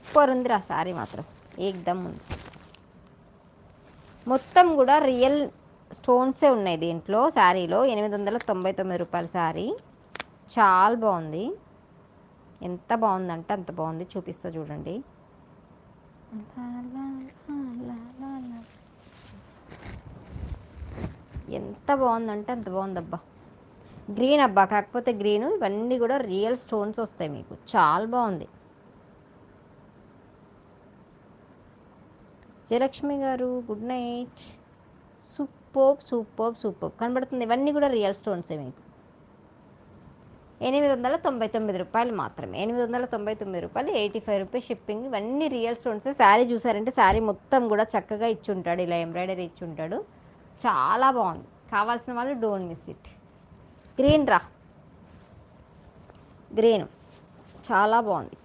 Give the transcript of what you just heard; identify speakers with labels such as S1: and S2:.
S1: Super ఉంది రా శారీ మాత్రం ఏకదమ్ ఉంది. మొత్తం కూడా రియల్ స్టోన్సే ఉన్నాయి దీంట్లో. శారీలో 899 రూపాయల శారీ. చాలా బాగుంది. ఎంత బాగుందంటే అంత బాగుంది. చూపిస్తా చూడండి. ఎంత బాగుందంటే అంత బాగుందబ్బా. గ్రీన్ అబ్బా, కాకపోతే గ్రీన్. ఇవన్నీ కూడా రియల్ స్టోన్స్ వస్తాయి మీకు. చాలా బాగుంది. జయలక్ష్మి గారు good night. Super super super కనబడుతుంది. ఇవన్నీ కూడా రియల్ స్టోన్సే మీకు. 899 రూపాయలు మాత్రమే. 899 రూపాయలు, 85 రూపీస్ షిప్పింగ్. ఇవన్నీ రియల్ స్టోన్స్. శారీ చూసారంటే శారీ మొత్తం కూడా చక్కగా ఇచ్చుంటాడు, ఇలా ఎంబ్రాయిడరీ ఇచ్చుంటాడు. చాలా బాగుంది. కావాల్సిన వాళ్ళు డోంట్ మిస్ ఇట్. గ్రీన్ రా, గ్రీన్ చాలా బాగుంది.